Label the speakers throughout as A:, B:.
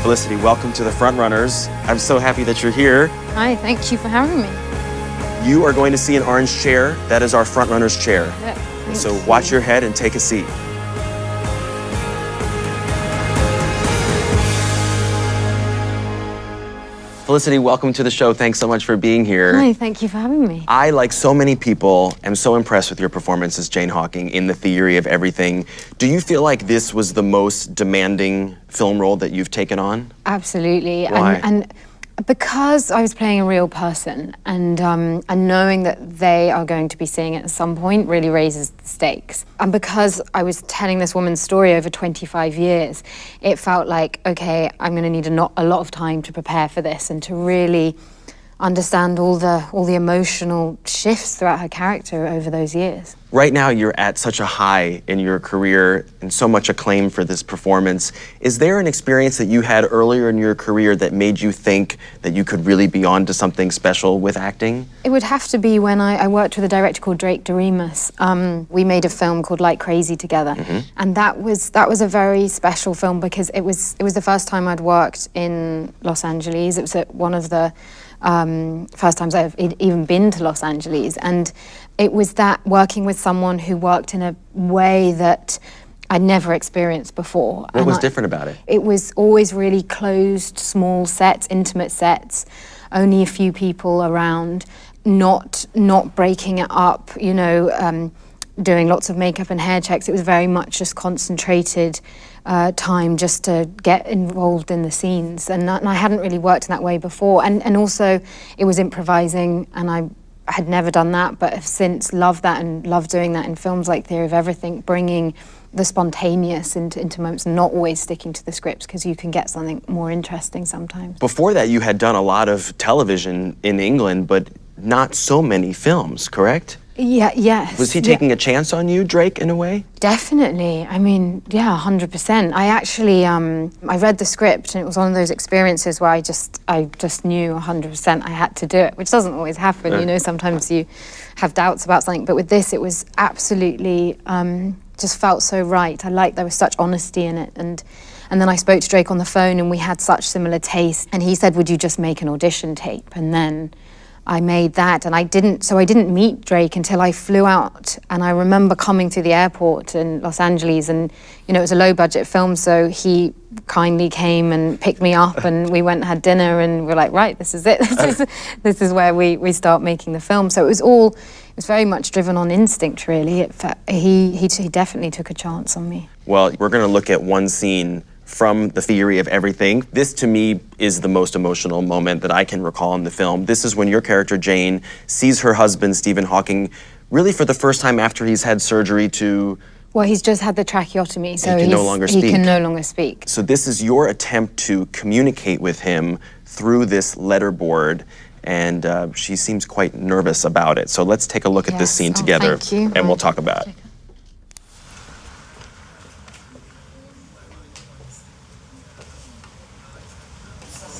A: Felicity, welcome to the FrontRunners. I'm so happy that you're here.
B: Hi, thank you for having me.
A: You are going to see an orange chair. That is our FrontRunners chair.
B: Yeah,
A: So watch your head and take a seat. Felicity, welcome to the show. Thanks so much for being here.
B: Hi, thank you for having me.
A: I, like so many people, am so impressed with your performance as Jane Hawking in The Theory of Everything. Do you feel like this was the most demanding film role that you've taken on?
B: Absolutely.
A: Why?
B: And because I was playing a real person, and knowing that they are going to be seeing it at some point really raises the stakes. And because I was telling this woman's story over 25 years, it felt like, okay, I'm going to need a lot of time to prepare for this and to really understand all the emotional shifts throughout her character over those years.
A: Right now, you're at such a high in your career and so much acclaim for this performance. Is there an experience that you had earlier in your career that made you think that you could really be on to something special with acting?
B: It would have to be when I worked with a director called Drake Doremus. We made a film called Like Crazy together, and that was a very special film because it was the first time I'd worked in Los Angeles. It was one of the first times I've even been to Los Angeles, and it was that working with someone who worked in a way that I'd never experienced before.
A: What was different about it?
B: It was always really closed, small sets, intimate sets, only a few people around, not breaking it up, you know, doing lots of makeup and hair checks. It was very much just concentrated time just to get involved in the scenes. And I hadn't really worked in that way before. And also, it was improvising, and I had never done that, but have since loved that and loved doing that in films like Theory of Everything, bringing the spontaneous into moments and not always sticking to the scripts, because you can get something more interesting sometimes.
A: Before that, you had done a lot of television in England, but not so many films, correct?
B: Yeah, yes.
A: Was he taking a chance on you, Drake, in a way?
B: Definitely. I mean, yeah, 100%. I actually, I read the script, and it was one of those experiences where I just knew 100% I had to do it, which doesn't always happen. You know, sometimes you have doubts about something, but with this, it was absolutely, just felt so right. I liked there was such honesty in it, and then I spoke to Drake on the phone, and we had such similar tastes, and he said, would you just make an audition tape? And then I made that, and I didn't meet Drake until I flew out. And I remember coming through the airport in Los Angeles, and you know, it was a low-budget film, so he kindly came and picked me up, and we went and had dinner, and we're like, right, this is it. This is where we start making the film. So it was very much driven on instinct, really. He definitely took a chance on me.
A: Well, we're going to look at one scene from The Theory of Everything. This, to me, is the most emotional moment that I can recall in the film. This is when your character, Jane, sees her husband, Stephen Hawking, really for the first time after he's had surgery to...
B: Well, he's just had the tracheotomy, so
A: he can no longer speak.
B: He can no longer speak.
A: So this is your attempt to communicate with him through this letterboard, and she seems quite nervous about it. So let's take a look at this scene together,
B: thank you.
A: And we'll talk about it.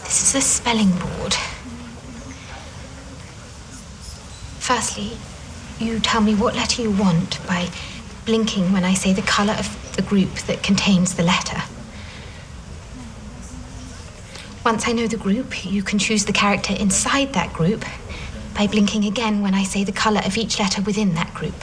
C: This is a spelling board. Firstly, you tell me what letter you want by blinking when I say the colour of the group that contains the letter. Once I know the group, you can choose the character inside that group by blinking again when I say the colour of each letter within that group.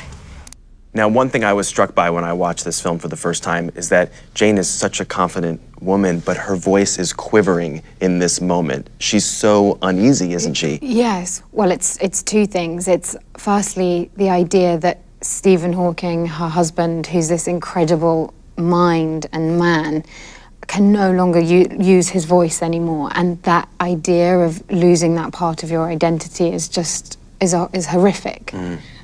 A: Now, one thing I was struck by when I watched this film for the first time is that Jane is such a confident woman, but her voice is quivering in this moment. She's so uneasy, isn't she?
B: Yes. Well, it's two things. It's firstly the idea that Stephen Hawking, her husband, who's this incredible mind and man, can no longer use his voice anymore, and that idea of losing that part of your identity is just is horrific.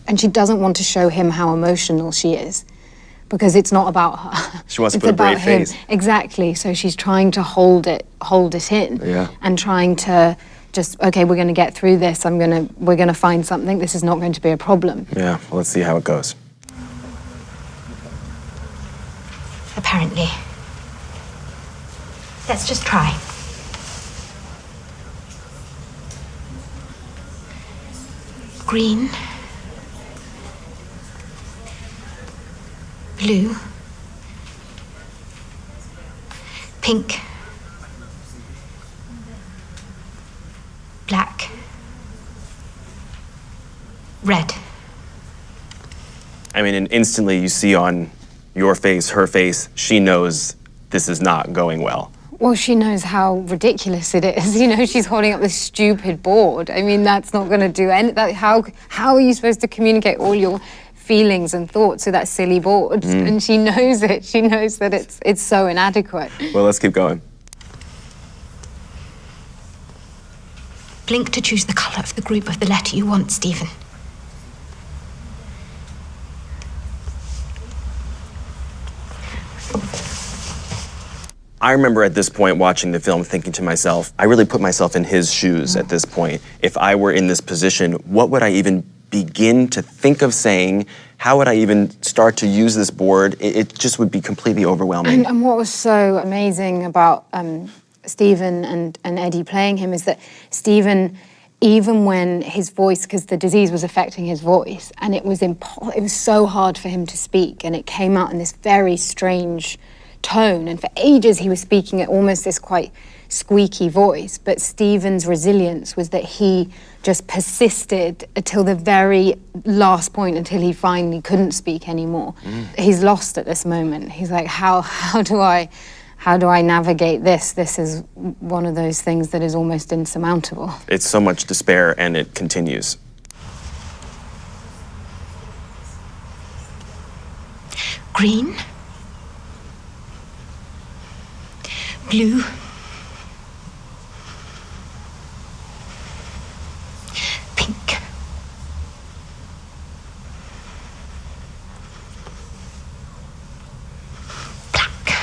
B: And she doesn't want to show him how emotional she is, because it's not about her.
A: She wants to put a brave face.
B: Exactly. So she's trying to hold it in, and trying to just, okay, we're going to get through this. We're going to find something. This is not going to be a problem.
A: Yeah. Well, let's see how it goes.
C: Apparently. Let's just try. Green. Blue. Pink.
A: I mean, and instantly you see on your face, her face, she knows this is not going well.
B: Well, she knows how ridiculous it is. You know, she's holding up this stupid board. I mean, that's not going to do anything. How are you supposed to communicate all your feelings and thoughts to that silly board? And she knows it. She knows that it's so inadequate.
A: Well, let's keep going.
C: Blink to choose the colour of the group of the letter you want, Stephen.
A: I remember at this point watching the film thinking to myself, I really put myself in his shoes at this point. If I were in this position, what would I even begin to think of saying? How would I even start to use this board? It just would be completely overwhelming.
B: And what was so amazing about Stephen and Eddie playing him is that Stephen, even when his voice, because the disease was affecting his voice, and it was so hard for him to speak, and it came out in this very strange tone, and for ages he was speaking at almost this quite squeaky voice, but Stephen's resilience was that he just persisted until the very last point, until he finally couldn't speak anymore. He's lost at this moment. He's like, how do I navigate this? This is one of those things that is almost insurmountable.
A: It's so much despair, and it continues.
C: Green. Blue. Pink. Black.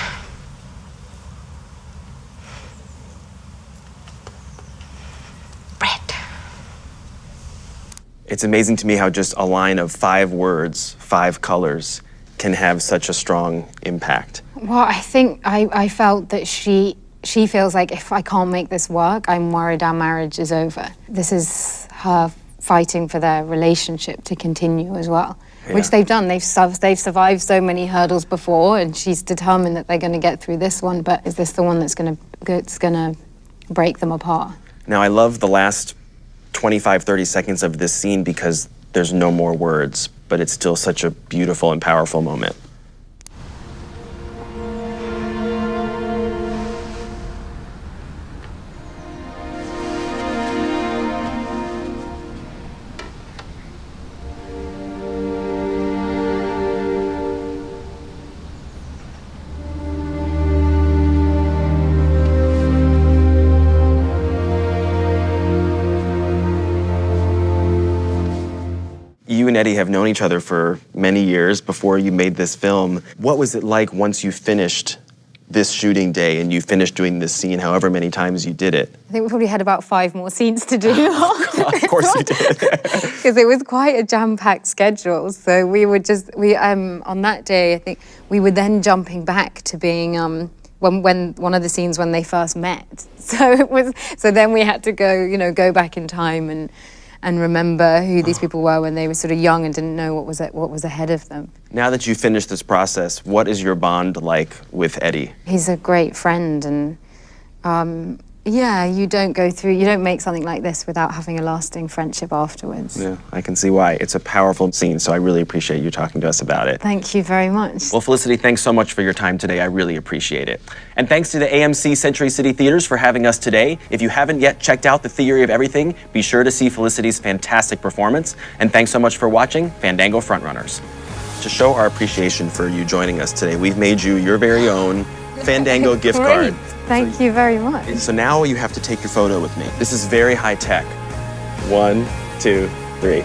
C: Red.
A: It's amazing to me how just a line of 5 words, 5 colors, can have such a strong impact.
B: Well, I think I felt that she feels like if I can't make this work, I'm worried our marriage is over. This is her fighting for their relationship to continue as well, which they've done. They've survived so many hurdles before, and she's determined that they're going to get through this one. But is this the one that's going to break them apart?
A: Now, I love the last 25, 30 seconds of this scene because there's no more words, but it's still such a beautiful and powerful moment. You and Eddie have known each other for many years before you made this film. What was it like once you finished this shooting day and you finished doing this scene however many times you did it?
B: I think we probably had about 5 more scenes to do.
A: Of course you did.
B: Because it was quite a jam-packed schedule. So we were on that day, I think, we were then jumping back to being, when one of the scenes when they first met. So then we had to go back in time and remember who these people were when they were sort of young and didn't know what was ahead of them.
A: Now that you've finished this process, what is your bond like with Eddie?
B: He's a great friend, and you don't make something like this without having a lasting friendship afterwards.
A: Yeah, I can see why. It's a powerful scene, so I really appreciate you talking to us about it.
B: Thank you very much.
A: Well, Felicity, thanks so much for your time today. I really appreciate it. And thanks to the AMC Century City Theaters for having us today. If you haven't yet checked out The Theory of Everything, be sure to see Felicity's fantastic performance. And thanks so much for watching Fandango FrontRunners. To show our appreciation for you joining us today, we've made you your very own Fandango gift card.
B: Thank you very much.
A: So now you have to take your photo with me. This is very high tech. 1, 2, 3.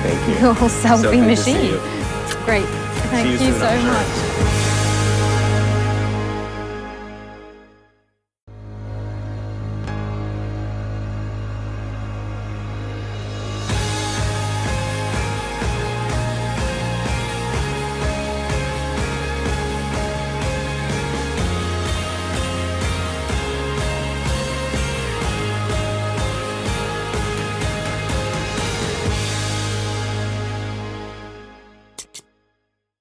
A: Thank you.
B: Your whole selfie
A: So good to see
B: machine.
A: you.
B: Great. Thank you so much.